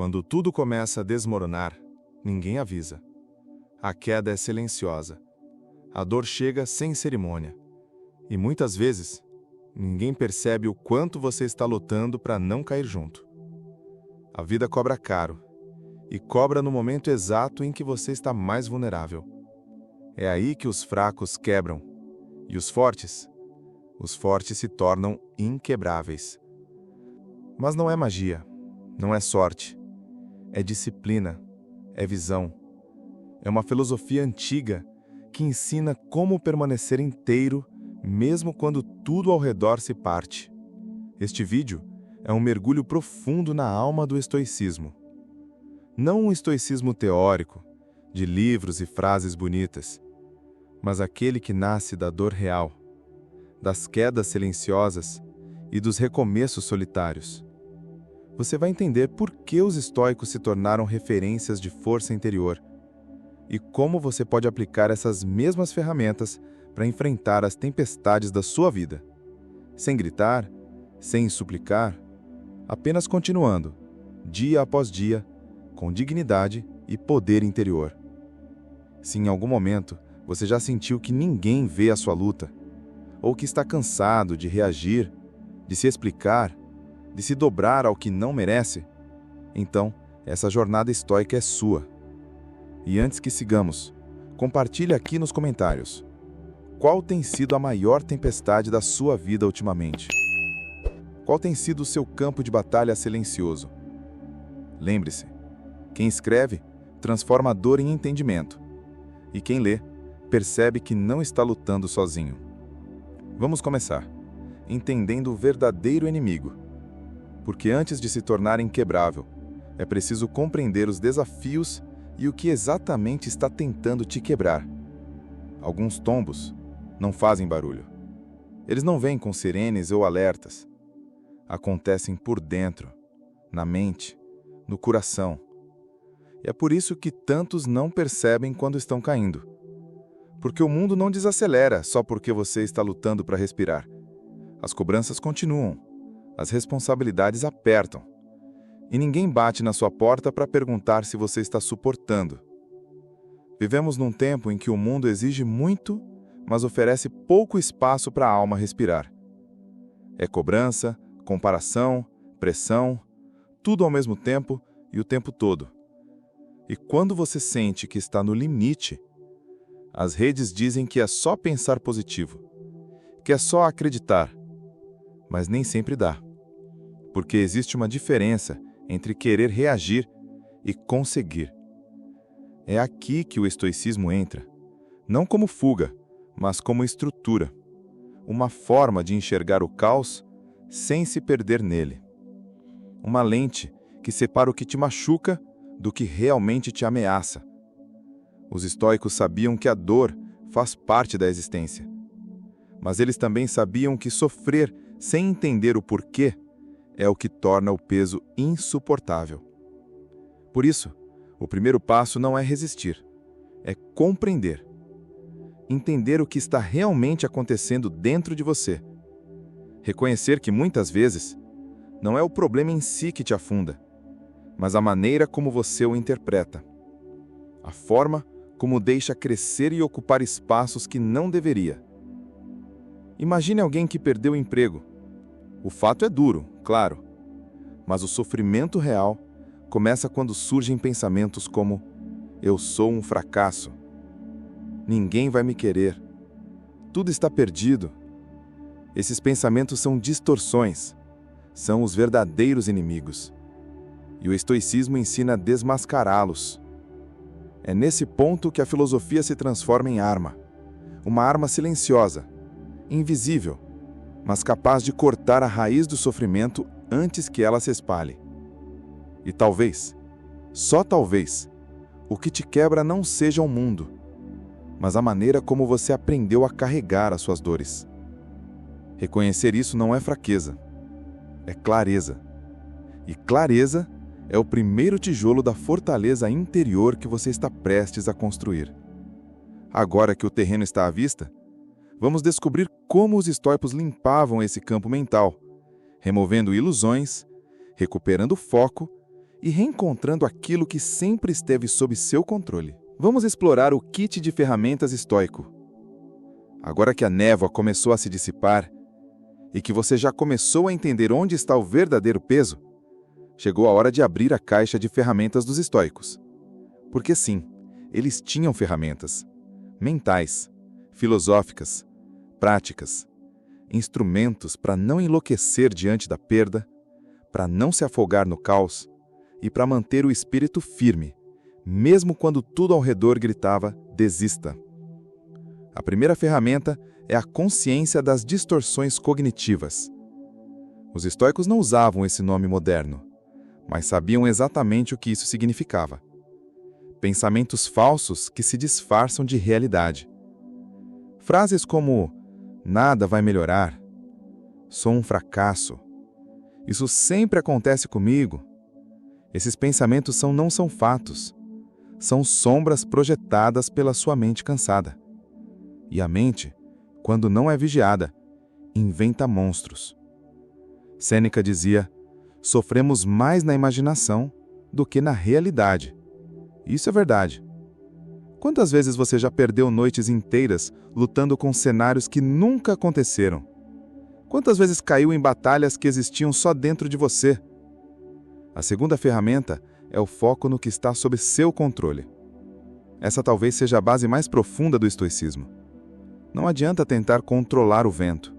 Quando tudo começa a desmoronar, ninguém avisa. A queda é silenciosa. A dor chega sem cerimônia. E muitas vezes, ninguém percebe o quanto você está lutando para não cair junto. A vida cobra caro. E cobra no momento exato em que você está mais vulnerável. É aí que os fracos quebram. E os fortes se tornam inquebráveis. Mas não é magia, não é sorte. É disciplina, é visão. É uma filosofia antiga que ensina como permanecer inteiro mesmo quando tudo ao redor se parte. Este vídeo é um mergulho profundo na alma do estoicismo. Não um estoicismo teórico, de livros e frases bonitas, mas aquele que nasce da dor real, das quedas silenciosas e dos recomeços solitários. Você vai entender por que os estoicos se tornaram referências de força interior e como você pode aplicar essas mesmas ferramentas para enfrentar as tempestades da sua vida, sem gritar, sem suplicar, apenas continuando, dia após dia, com dignidade e poder interior. Se em algum momento você já sentiu que ninguém vê a sua luta, ou que está cansado de reagir, de se explicar, de se dobrar ao que não merece, então essa jornada estoica é sua. E antes que sigamos, compartilhe aqui nos comentários. Qual tem sido a maior tempestade da sua vida ultimamente? Qual tem sido o seu campo de batalha silencioso? Lembre-se, quem escreve transforma a dor em entendimento. E quem lê, percebe que não está lutando sozinho. Vamos começar, entendendo o verdadeiro inimigo. Porque antes de se tornar inquebrável, é preciso compreender os desafios e o que exatamente está tentando te quebrar. Alguns tombos não fazem barulho. Eles não vêm com sirenes ou alertas. Acontecem por dentro, na mente, no coração. E é por isso que tantos não percebem quando estão caindo. Porque o mundo não desacelera só porque você está lutando para respirar. As cobranças continuam, as responsabilidades apertam. E ninguém bate na sua porta para perguntar se você está suportando. Vivemos num tempo em que o mundo exige muito, mas oferece pouco espaço para a alma respirar. É cobrança, comparação, pressão, tudo ao mesmo tempo e o tempo todo. E quando você sente que está no limite, as redes dizem que é só pensar positivo, que é só acreditar, mas nem sempre dá. Porque existe uma diferença entre querer reagir e conseguir. É aqui que o estoicismo entra, não como fuga, mas como estrutura, uma forma de enxergar o caos sem se perder nele. Uma lente que separa o que te machuca do que realmente te ameaça. Os estoicos sabiam que a dor faz parte da existência, mas eles também sabiam que sofrer sem entender o porquê é o que torna o peso insuportável. Por isso, o primeiro passo não é resistir, é compreender. Entender o que está realmente acontecendo dentro de você. Reconhecer que muitas vezes não é o problema em si que te afunda, mas a maneira como você o interpreta. A forma como deixa crescer e ocupar espaços que não deveria. Imagine alguém que perdeu o emprego. O fato é duro, claro, mas o sofrimento real começa quando surgem pensamentos como: eu sou um fracasso, ninguém vai me querer, tudo está perdido. Esses pensamentos são distorções, são os verdadeiros inimigos. E o estoicismo ensina a desmascará-los. É nesse ponto que a filosofia se transforma em arma. Uma arma silenciosa, invisível, mas capaz de cortar a raiz do sofrimento antes que ela se espalhe. E talvez, só talvez, o que te quebra não seja o mundo, mas a maneira como você aprendeu a carregar as suas dores. Reconhecer isso não é fraqueza, é clareza. E clareza é o primeiro tijolo da fortaleza interior que você está prestes a construir. Agora que o terreno está à vista, vamos descobrir como os estoicos limpavam esse campo mental, removendo ilusões, recuperando o foco e reencontrando aquilo que sempre esteve sob seu controle. Vamos explorar o kit de ferramentas estoico. Agora que a névoa começou a se dissipar e que você já começou a entender onde está o verdadeiro peso, chegou a hora de abrir a caixa de ferramentas dos estoicos. Porque sim, eles tinham ferramentas mentais, filosóficas, práticas, instrumentos para não enlouquecer diante da perda, para não se afogar no caos e para manter o espírito firme, mesmo quando tudo ao redor gritava: desista. A primeira ferramenta é a consciência das distorções cognitivas. Os estoicos não usavam esse nome moderno, mas sabiam exatamente o que isso significava. Pensamentos falsos que se disfarçam de realidade. Frases como: nada vai melhorar, sou um fracasso, isso sempre acontece comigo. Esses pensamentos não são fatos, são sombras projetadas pela sua mente cansada. E a mente, quando não é vigiada, inventa monstros. Sêneca dizia: sofremos mais na imaginação do que na realidade. Isso é verdade. Quantas vezes você já perdeu noites inteiras lutando com cenários que nunca aconteceram? Quantas vezes caiu em batalhas que existiam só dentro de você? A segunda ferramenta é o foco no que está sob seu controle. Essa talvez seja a base mais profunda do estoicismo. Não adianta tentar controlar o vento,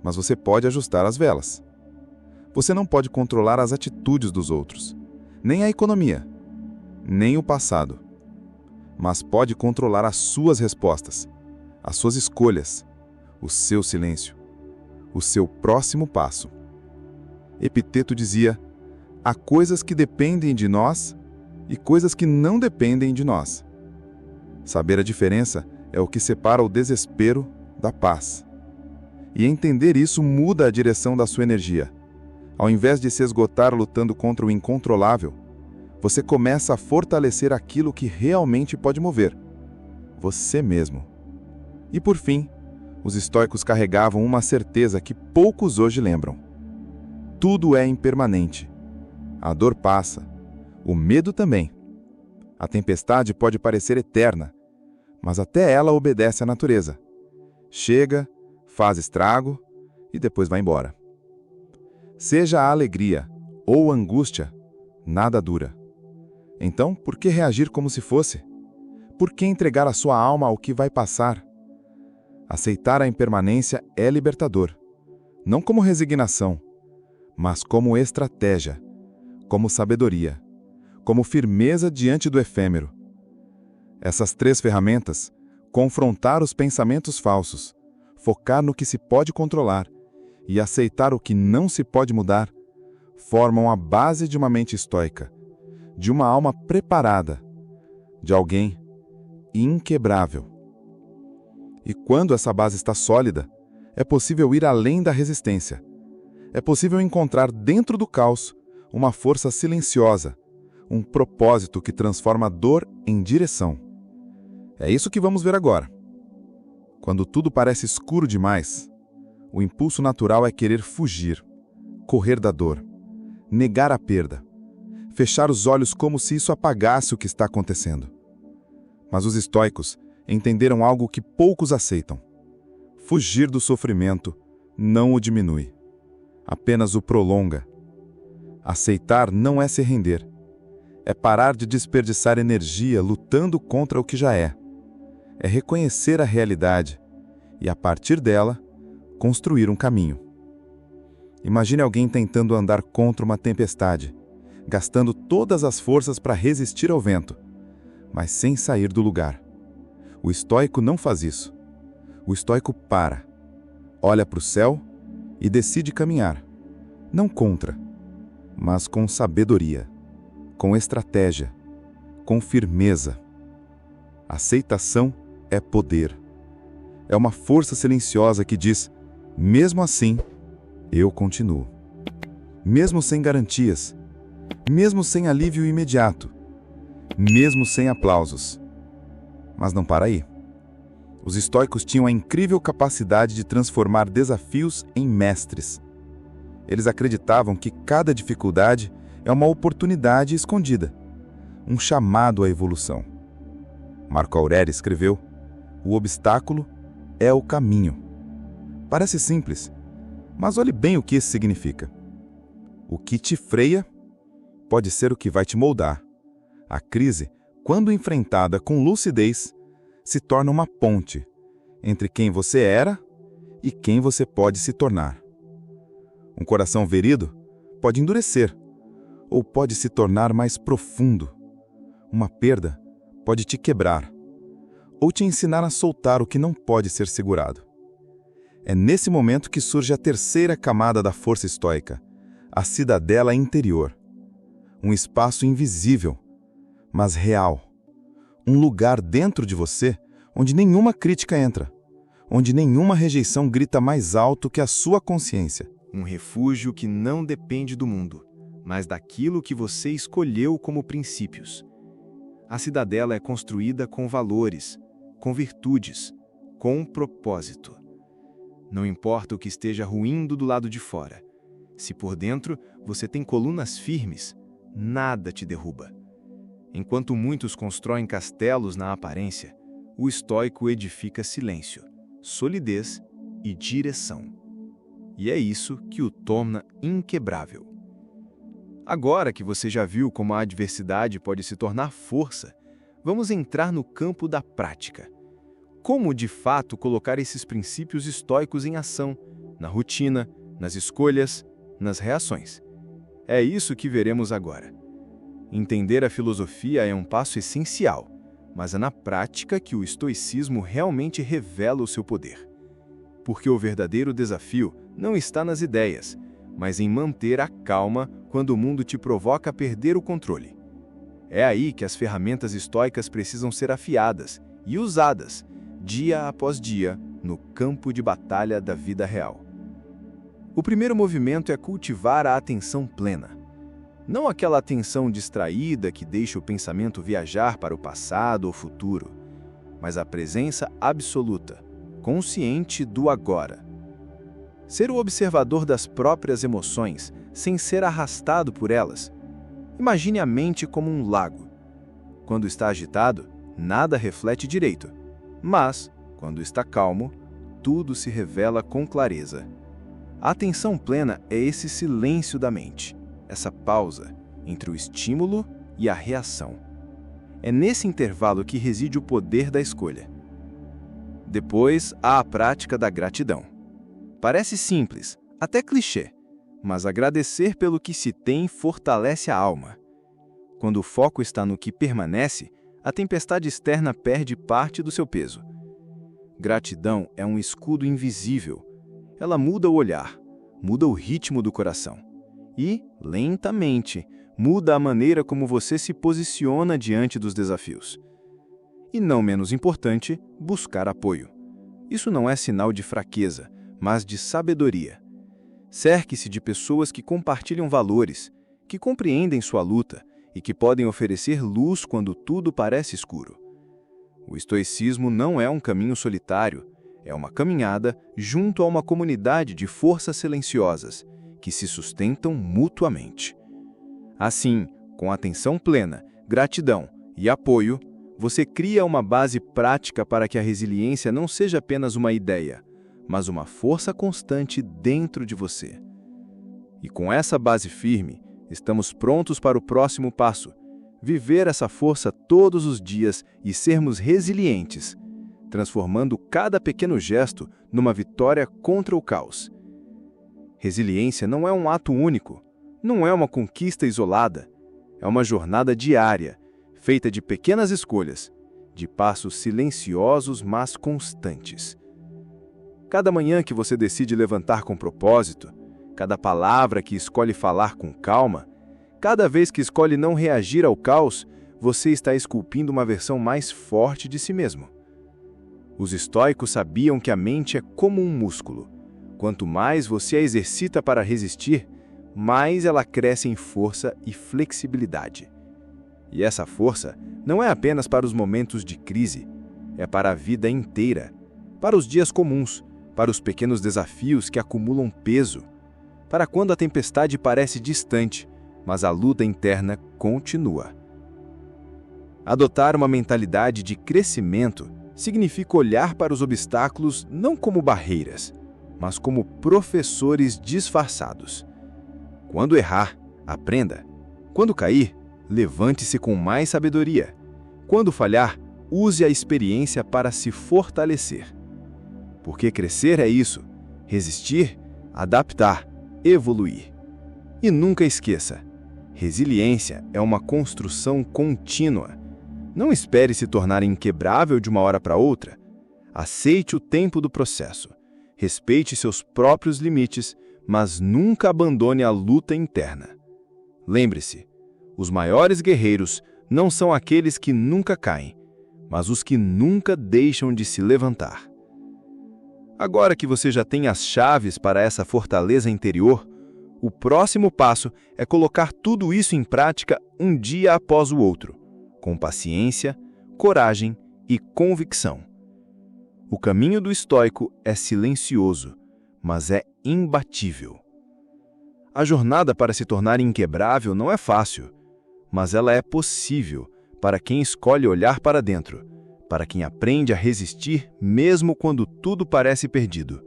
mas você pode ajustar as velas. Você não pode controlar as atitudes dos outros, nem a economia, nem o passado. Mas pode controlar as suas respostas, as suas escolhas, o seu silêncio, o seu próximo passo. Epiteto dizia: há coisas que dependem de nós e coisas que não dependem de nós. Saber a diferença é o que separa o desespero da paz. E entender isso muda a direção da sua energia. Ao invés de se esgotar lutando contra o incontrolável, você começa a fortalecer aquilo que realmente pode mover: você mesmo. E por fim, os estoicos carregavam uma certeza que poucos hoje lembram. Tudo é impermanente. A dor passa, o medo também. A tempestade pode parecer eterna, mas até ela obedece à natureza. Chega, faz estrago e depois vai embora. Seja a alegria ou a angústia, nada dura. Então, por que reagir como se fosse? Por que entregar a sua alma ao que vai passar? Aceitar a impermanência é libertador, não como resignação, mas como estratégia, como sabedoria, como firmeza diante do efêmero. Essas três ferramentas, confrontar os pensamentos falsos, focar no que se pode controlar e aceitar o que não se pode mudar, formam a base de uma mente estoica, de uma alma preparada, de alguém inquebrável. E quando essa base está sólida, é possível ir além da resistência. É possível encontrar dentro do caos uma força silenciosa, um propósito que transforma a dor em direção. É isso que vamos ver agora. Quando tudo parece escuro demais, o impulso natural é querer fugir, correr da dor, negar a perda, fechar os olhos como se isso apagasse o que está acontecendo. Mas os estoicos entenderam algo que poucos aceitam. Fugir do sofrimento não o diminui, apenas o prolonga. Aceitar não é se render, é parar de desperdiçar energia lutando contra o que já é. É reconhecer a realidade e, a partir dela, construir um caminho. Imagine alguém tentando andar contra uma tempestade, gastando todas as forças para resistir ao vento, mas sem sair do lugar. O estoico não faz isso. O estoico para, olha para o céu e decide caminhar, não contra, mas com sabedoria, com estratégia, com firmeza. Aceitação é poder. É uma força silenciosa que diz: mesmo assim, eu continuo. Mesmo sem garantias, mesmo sem alívio imediato, mesmo sem aplausos. Mas não para aí. Os estoicos tinham a incrível capacidade de transformar desafios em mestres. Eles acreditavam que cada dificuldade é uma oportunidade escondida, um chamado à evolução. Marco Aurélio escreveu: o obstáculo é o caminho. Parece simples, mas olhe bem o que isso significa. O que te freia pode ser o que vai te moldar. A crise, quando enfrentada com lucidez, se torna uma ponte entre quem você era e quem você pode se tornar. Um coração ferido pode endurecer ou pode se tornar mais profundo. Uma perda pode te quebrar ou te ensinar a soltar o que não pode ser segurado. É nesse momento que surge a terceira camada da força estoica, a cidadela interior. Um espaço invisível, mas real. Um lugar dentro de você onde nenhuma crítica entra, onde nenhuma rejeição grita mais alto que a sua consciência. Um refúgio que não depende do mundo, mas daquilo que você escolheu como princípios. A cidadela é construída com valores, com virtudes, com propósito. Não importa o que esteja ruindo do lado de fora. Se por dentro você tem colunas firmes, nada te derruba. Enquanto muitos constroem castelos na aparência, o estoico edifica silêncio, solidez e direção. E é isso que o torna inquebrável. Agora que você já viu como a adversidade pode se tornar força, vamos entrar no campo da prática. Como, de fato, colocar esses princípios estoicos em ação, na rotina, nas escolhas, nas reações. É isso que veremos agora. Entender a filosofia é um passo essencial, mas é na prática que o estoicismo realmente revela o seu poder. Porque o verdadeiro desafio não está nas ideias, mas em manter a calma quando o mundo te provoca a perder o controle. É aí que as ferramentas estoicas precisam ser afiadas e usadas, dia após dia, no campo de batalha da vida real. O primeiro movimento é cultivar a atenção plena. Não aquela atenção distraída que deixa o pensamento viajar para o passado ou futuro, mas a presença absoluta, consciente do agora. Ser o observador das próprias emoções, sem ser arrastado por elas. Imagine a mente como um lago. Quando está agitado, nada reflete direito. Mas, quando está calmo, tudo se revela com clareza. A atenção plena é esse silêncio da mente, essa pausa entre o estímulo e a reação. É nesse intervalo que reside o poder da escolha. Depois, há a prática da gratidão. Parece simples, até clichê, mas agradecer pelo que se tem fortalece a alma. Quando o foco está no que permanece, a tempestade externa perde parte do seu peso. Gratidão é um escudo invisível. Ela muda o olhar, muda o ritmo do coração e, lentamente, muda a maneira como você se posiciona diante dos desafios. E, não menos importante, buscar apoio. Isso não é sinal de fraqueza, mas de sabedoria. Cerque-se de pessoas que compartilham valores, que compreendem sua luta e que podem oferecer luz quando tudo parece escuro. O estoicismo não é um caminho solitário, é uma caminhada junto a uma comunidade de forças silenciosas que se sustentam mutuamente. Assim, com atenção plena, gratidão e apoio, você cria uma base prática para que a resiliência não seja apenas uma ideia, mas uma força constante dentro de você. E com essa base firme, estamos prontos para o próximo passo, viver essa força todos os dias e sermos resilientes, transformando cada pequeno gesto numa vitória contra o caos. Resiliência não é um ato único, não é uma conquista isolada, é uma jornada diária, feita de pequenas escolhas, de passos silenciosos mas constantes. Cada manhã que você decide levantar com propósito, cada palavra que escolhe falar com calma, cada vez que escolhe não reagir ao caos, você está esculpindo uma versão mais forte de si mesmo. Os estoicos sabiam que a mente é como um músculo. Quanto mais você a exercita para resistir, mais ela cresce em força e flexibilidade. E essa força não é apenas para os momentos de crise, é para a vida inteira, para os dias comuns, para os pequenos desafios que acumulam peso, para quando a tempestade parece distante, mas a luta interna continua. Adotar uma mentalidade de crescimento significa olhar para os obstáculos não como barreiras, mas como professores disfarçados. Quando errar, aprenda. Quando cair, levante-se com mais sabedoria. Quando falhar, use a experiência para se fortalecer. Porque crescer é isso: resistir, adaptar, evoluir. E nunca esqueça, resiliência é uma construção contínua. Não espere se tornar inquebrável de uma hora para outra. Aceite o tempo do processo. Respeite seus próprios limites, mas nunca abandone a luta interna. Lembre-se, os maiores guerreiros não são aqueles que nunca caem, mas os que nunca deixam de se levantar. Agora que você já tem as chaves para essa fortaleza interior, o próximo passo é colocar tudo isso em prática um dia após o outro, com paciência, coragem e convicção. O caminho do estoico é silencioso, mas é imbatível. A jornada para se tornar inquebrável não é fácil, mas ela é possível para quem escolhe olhar para dentro, para quem aprende a resistir mesmo quando tudo parece perdido.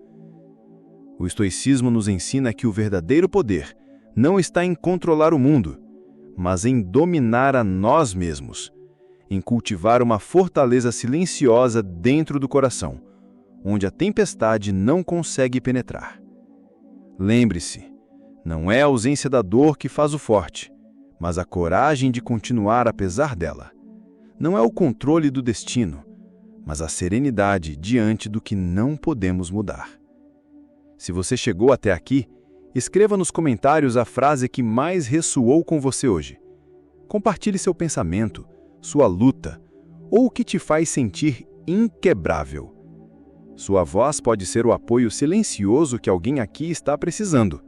O estoicismo nos ensina que o verdadeiro poder não está em controlar o mundo, mas em dominar a nós mesmos, em cultivar uma fortaleza silenciosa dentro do coração, onde a tempestade não consegue penetrar. Lembre-se, não é a ausência da dor que faz o forte, mas a coragem de continuar apesar dela. Não é o controle do destino, mas a serenidade diante do que não podemos mudar. Se você chegou até aqui, escreva nos comentários a frase que mais ressoou com você hoje. Compartilhe seu pensamento, sua luta, ou o que te faz sentir inquebrável. Sua voz pode ser o apoio silencioso que alguém aqui está precisando.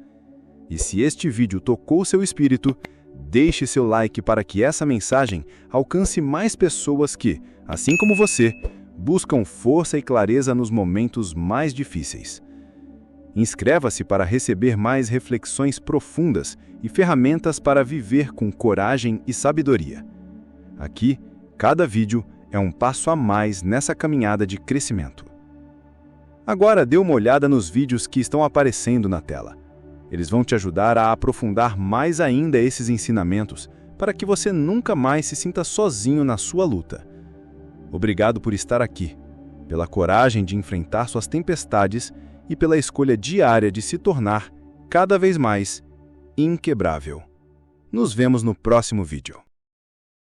E se este vídeo tocou seu espírito, deixe seu like para que essa mensagem alcance mais pessoas que, assim como você, buscam força e clareza nos momentos mais difíceis. Inscreva-se para receber mais reflexões profundas e ferramentas para viver com coragem e sabedoria. Aqui, cada vídeo é um passo a mais nessa caminhada de crescimento. Agora dê uma olhada nos vídeos que estão aparecendo na tela. Eles vão te ajudar a aprofundar mais ainda esses ensinamentos para que você nunca mais se sinta sozinho na sua luta. Obrigado por estar aqui, pela coragem de enfrentar suas tempestades e pela escolha diária de se tornar cada vez mais inquebrável. Nos vemos no próximo vídeo.